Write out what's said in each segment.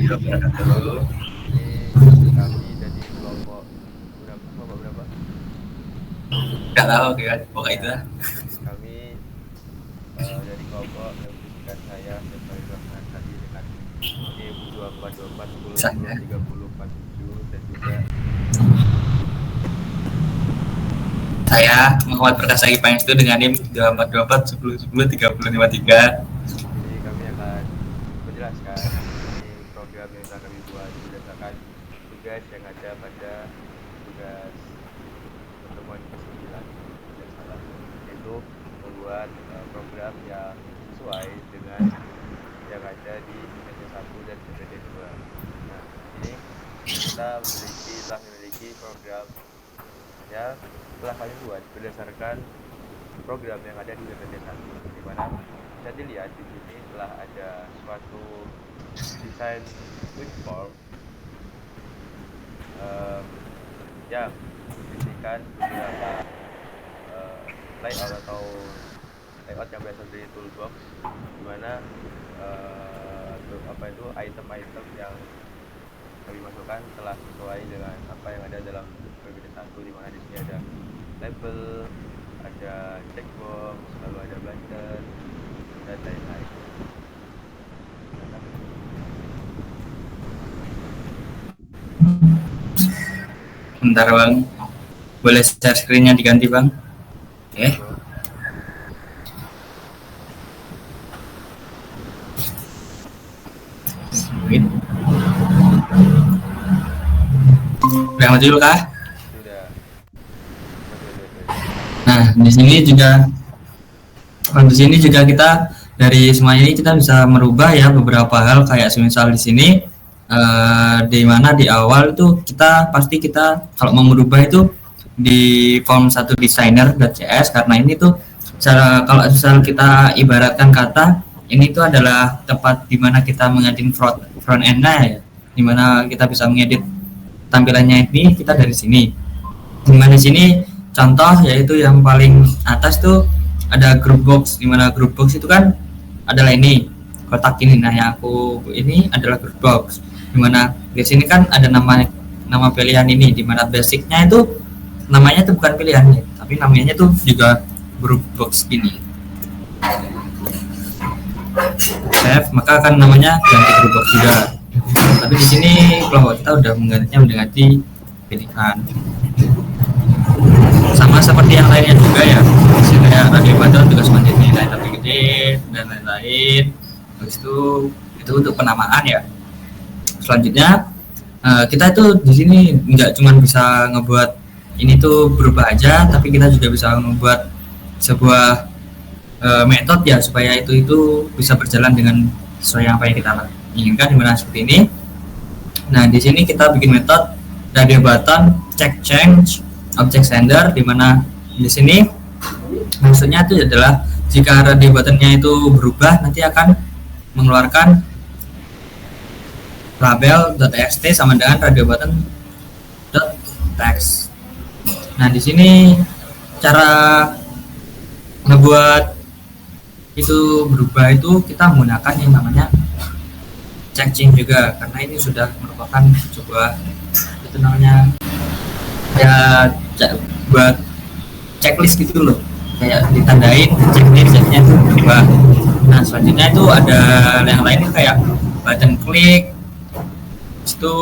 wabarakatuh. Ini kami dari kelompok berapa? Gak tahu kan, pokoknya itu Ya, lah. kami dari kelompok yang berisikan saya Stefan Rahman tadi dengan NIM 2424 Misalnya, 10 10 30 47 dan juga saya Muhammad Perkasa Ipang itu dengan NIM 2424 10 10 30 53. jadi kami akan menjelaskan ini program yang telah kami buat berdasarkan tugas yang ada pada tugas pertemuan ke-9 dan salah, yaitu membuat program yang sesuai dengan yang ada di PT1 dan PT2. Nah, ini kita telah memiliki program yang telah kami buat berdasarkan program yang ada di PPT1, di mana bisa dilihat di sini telah ada suatu desain WinForm yang berisikan beberapa layout atau layout yang berasal dari toolbox, di mana item-item yang kami masukkan telah sesuai dengan apa yang ada dalam PPT1, di mana di sini ada label, ada checkbox, lalu ada button dan lain-lain. bentar bang, boleh share screen-nya diganti bang? Oke. Udah maju dulu kah? Sudah. Nah, di sini juga kita dari semua ini kita bisa merubah ya beberapa hal, kayak misal di sini di mana di awal itu kita kalau mau merubah itu di form 1 designer.cs, karena ini tuh kalau misal kita ibaratkan kata ini tuh adalah tempat di mana kita mengedit front end-nya ya, di mana kita bisa mengedit tampilannya ini kita dari sini. Dimana di sini contoh yaitu yang paling atas tuh ada group box, di mana group box itu kan adalah ini kotak ini. Nah, yang aku ini adalah group box, di mana di sini kan ada nama pilihan ini, di mana basicnya itu namanya tuh bukan pilihannya, tapi namanya tuh juga group box ini. Save, maka akan namanya ganti group box juga. Tapi di sini kelompok kita udah mengganti pilihan. Sama seperti yang lainnya juga ya, kayak radio button juga seperti nilai tapi gede dan lain-lain. Terus itu untuk penamaan ya. Selanjutnya kita itu di sini nggak cuma bisa ngebuat ini tuh berubah aja, tapi kita juga bisa membuat sebuah metode ya, supaya itu bisa berjalan dengan sesuai apa yang kita inginkan, dimana seperti ini. Nah, di sini kita bikin metode radio button check change object sender, di mana di sini maksudnya itu adalah jika radio buttonnya itu berubah nanti akan mengeluarkan label.txt sama dengan radio button.text. Nah, di sini cara ngebuat itu berubah itu kita menggunakan yang namanya check change juga, karena ini sudah merupakan sebuah itu namanya ya buat checklist gitu loh, kayak ditandain checklistnya itu berubah. Nah, selanjutnya itu ada yang lainnya kayak button klik itu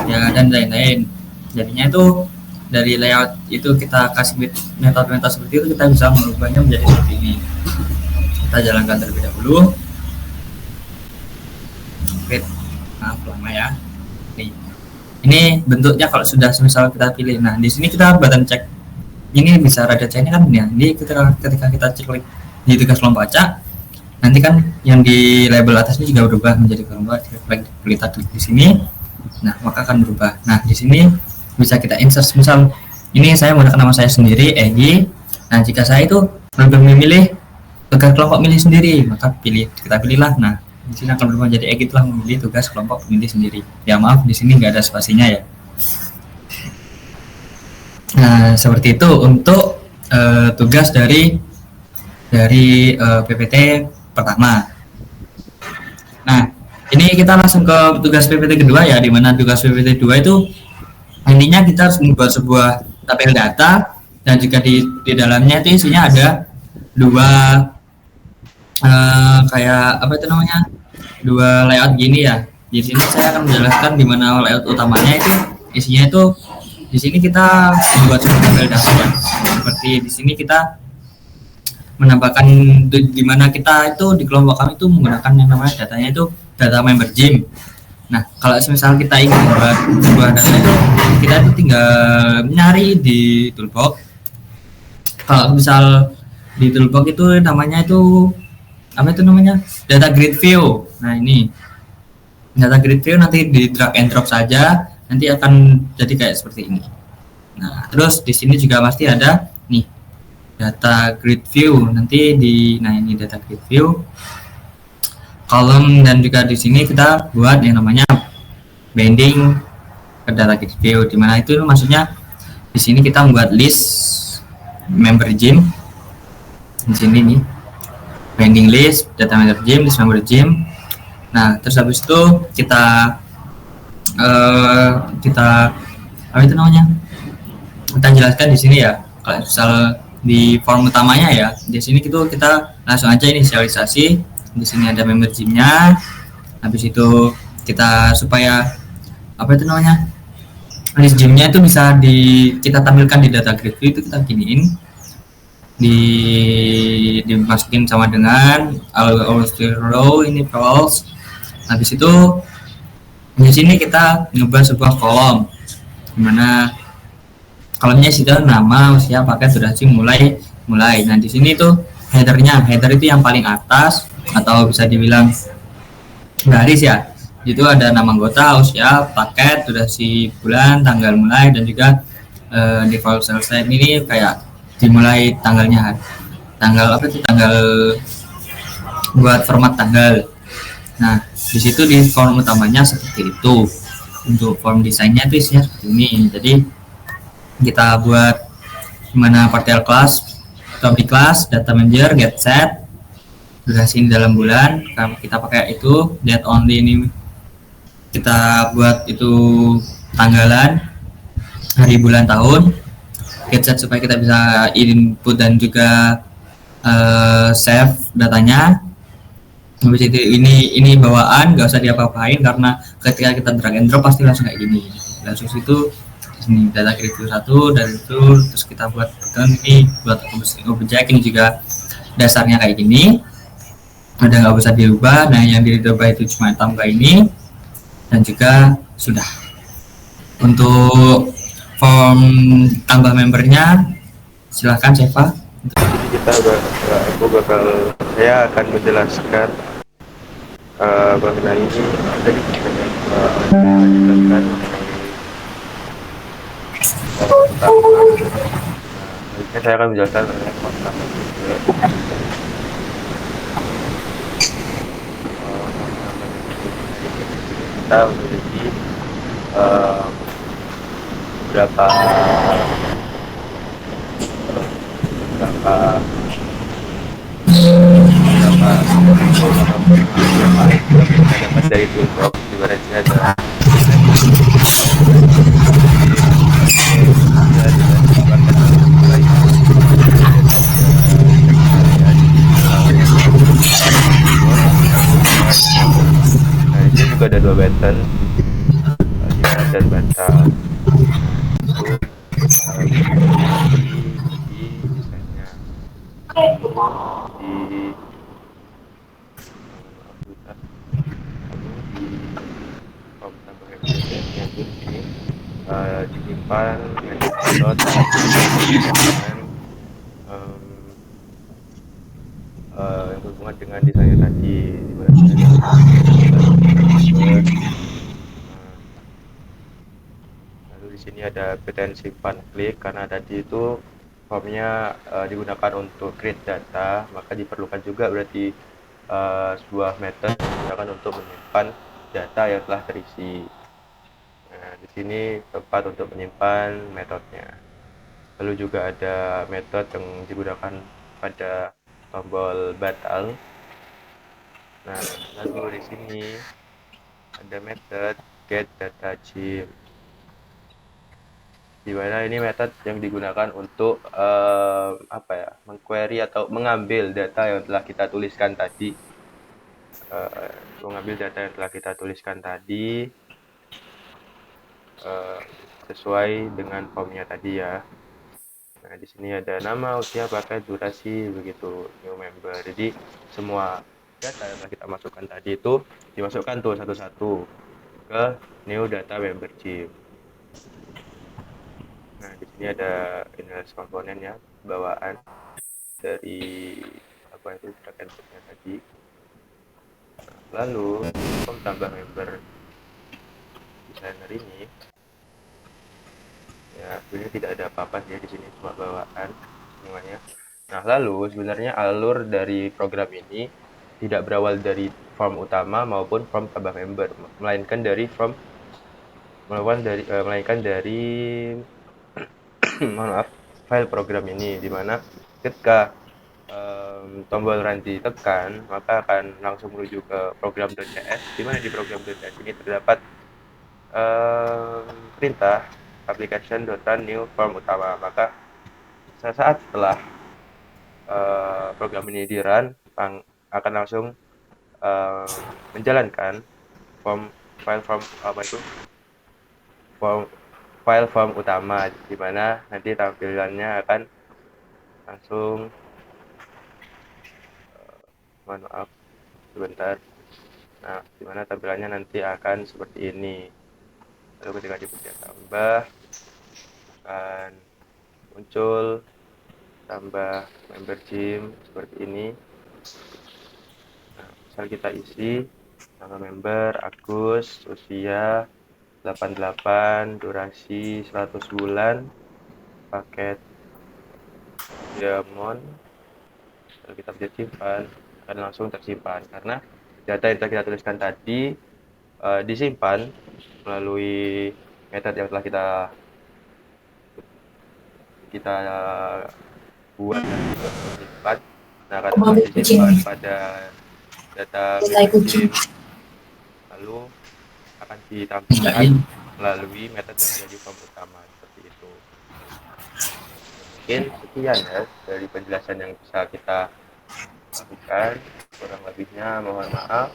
ya dan lain-lain. Jadinya itu dari layout itu kita kasih metode-metode seperti itu, kita bisa merubahnya menjadi seperti ini. Kita jalankan terlebih dahulu. Oke, maaf lama ya. Nih, ini bentuknya kalau sudah misal kita pilih. Nah, di sini kita button check. Ini bisa rada checknya kan ya. Jadi ketika kita klik di tugas kelompok acak, nanti kan yang di label atas ini juga berubah menjadi kelompok. Kita klik di sini. Nah, maka akan berubah. Nah, di sini bisa kita insert, misal ini saya menggunakan nama saya sendiri, Egi. Nah, jika saya itu memilih tugas kelompok milih sendiri, maka kita pilihlah. Nah, di sini akan berubah jadi Egi telah memilih tugas kelompok milih sendiri. Ya maaf, di sini nggak ada spasinya ya. Nah, seperti itu untuk tugas dari PPT pertama. Nah, Ini kita langsung ke tugas PPT kedua ya, di mana tugas PPT 2 itu intinya kita harus membuat sebuah tabel data dan juga di dalamnya itu isinya ada dua kayak apa itu namanya, dua layout gini ya. Di sini saya akan menjelaskan di mana layout utamanya itu isinya itu di sini kita membuat sebuah tabel data ya. Seperti di sini kita menambahkan di mana kita itu di kelompok kami itu menggunakan yang namanya datanya itu data member gym. Nah, kalau misal kita ingin membuat sebuah data itu kita itu tinggal nyari di toolbox. Kalau misal di toolbox itu namanya itu apa itu namanya, data grid view. Nah, ini data grid view nanti di drag and drop saja, nanti akan jadi kayak seperti ini. Nah, terus di sini juga pasti ada nih data grid view, nanti di, nah ini data grid view kolom, dan juga di sini kita buat yang namanya binding ke data grid view, dimana itu maksudnya di sini kita membuat list member gym. Di sini nih binding list data member gym, list member gym. Nah, terus habis itu kita apa itu namanya, kita jelaskan di sini ya. Kalau misal di form utamanya ya, di sini kita langsung aja inisialisasi. Di sini ada member gymnya. Habis itu kita supaya apa itu namanya, list gymnya itu bisa kita tampilkan di data grid view, itu kita giniin, dimasukin sama dengan all row ini false. Habis itu di sini kita ngebuat sebuah kolom, dimana kolomnya situ nama, usia, paket, durasi, mulai. Nah, di sini tuh header itu yang paling atas, atau bisa dibilang garis ya. Itu ada nama anggota, usia, paket, durasi, bulan, tanggal mulai, dan juga default selesai. Ini kayak dimulai tanggalnya, tanggal apa sih, tanggal buat format tanggal. Nah, di situ di form utamanya seperti itu. Untuk form desainnya itu isinya seperti ini. Jadi kita buat mana partial class, topic class, data manager, get set, durasi ini dalam bulan. Kalau kita pakai itu date only, ini kita buat itu tanggalan, hari, bulan, tahun. Get set supaya kita bisa input dan juga save datanya. Habis itu ini bawaan, nggak usah diapa-apain karena ketika kita drag and drop pasti langsung kayak gini. Langsung itu ini data grid view 1 dari itu, terus kita buat ini buat objek, ini juga dasarnya kayak gini, udah nggak bisa dirubah. Nah, yang dirubah itu cuma tambah ini, dan juga sudah. Untuk form tambah membernya silahkan Seva. Saya akan menjelaskan mengenai ini tadi menjelaskan saya akan menjelaskan mengenai kita memiliki beberapa dari toolbox di mana sini ada nah, ini juga ada dua button dan batal di desainnya di disimpan dengan yang berhubungan dengan desainnya tadi, lalu di sini ada button simpan klik karena tadi itu formnya digunakan untuk create data, maka diperlukan juga berarti sebuah method digunakan untuk menyimpan data yang telah terisi. Nah, di sini tempat untuk menyimpan metodenya. Lalu juga ada metode yang digunakan pada tombol batal. Nah, lalu di sini ada metode get data gym, di mana ini metode yang digunakan untuk apa ya, mengquery atau mengambil data yang telah kita tuliskan tadi, mengambil data yang telah kita tuliskan tadi sesuai dengan formnya tadi ya. Nah, di sini ada nama, usia, pakai, durasi, begitu, new member. Jadi semua data yang telah kita masukkan tadi itu dimasukkan tuh satu-satu ke new data member gym. Nah, di sini ada index komponen ya, bawaan dari apa itu backend-nya tadi. Nah, lalu form tambah member designer ini ya, sebenarnya tidak ada apa-apa ya di sini, cuma bawaan semuanya. Nah, lalu sebenarnya alur dari program ini tidak berawal dari form utama maupun form tambah member, melainkan dari mohon maaf, file program ini, di mana ketika tombol run ditekan, maka akan langsung menuju ke program.cs, di mana di program.cs ini terdapat perintah application.run new form utama. Maka saat setelah program ini di run, akan langsung menjalankan file form apa itu, form file form utama, di mana nanti tampilannya akan langsung mohon maaf sebentar. Nah, di mana tampilannya nanti akan seperti ini. Lalu ketika dipencet tambah, akan muncul tambah member gym seperti ini. Nah, misal kita isi nama member Agus, usia 88, durasi 100 bulan, paket diamond. Kalau kita pencet simpan, akan langsung tersimpan karena data yang kita tuliskan tadi disimpan melalui metode yang telah kita buat tadi, simpan. Nah, akan disimpan pada data member, lalu akan ditampilkan melalui metode yang ada di form utama seperti itu. Mungkin sekian ya dari penjelasan yang bisa kita lakukan, kurang lebihnya mohon maaf.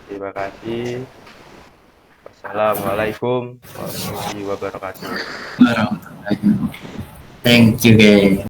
Terima kasih. Wassalamualaikum warahmatullahi wabarakatuh. Thank you guys.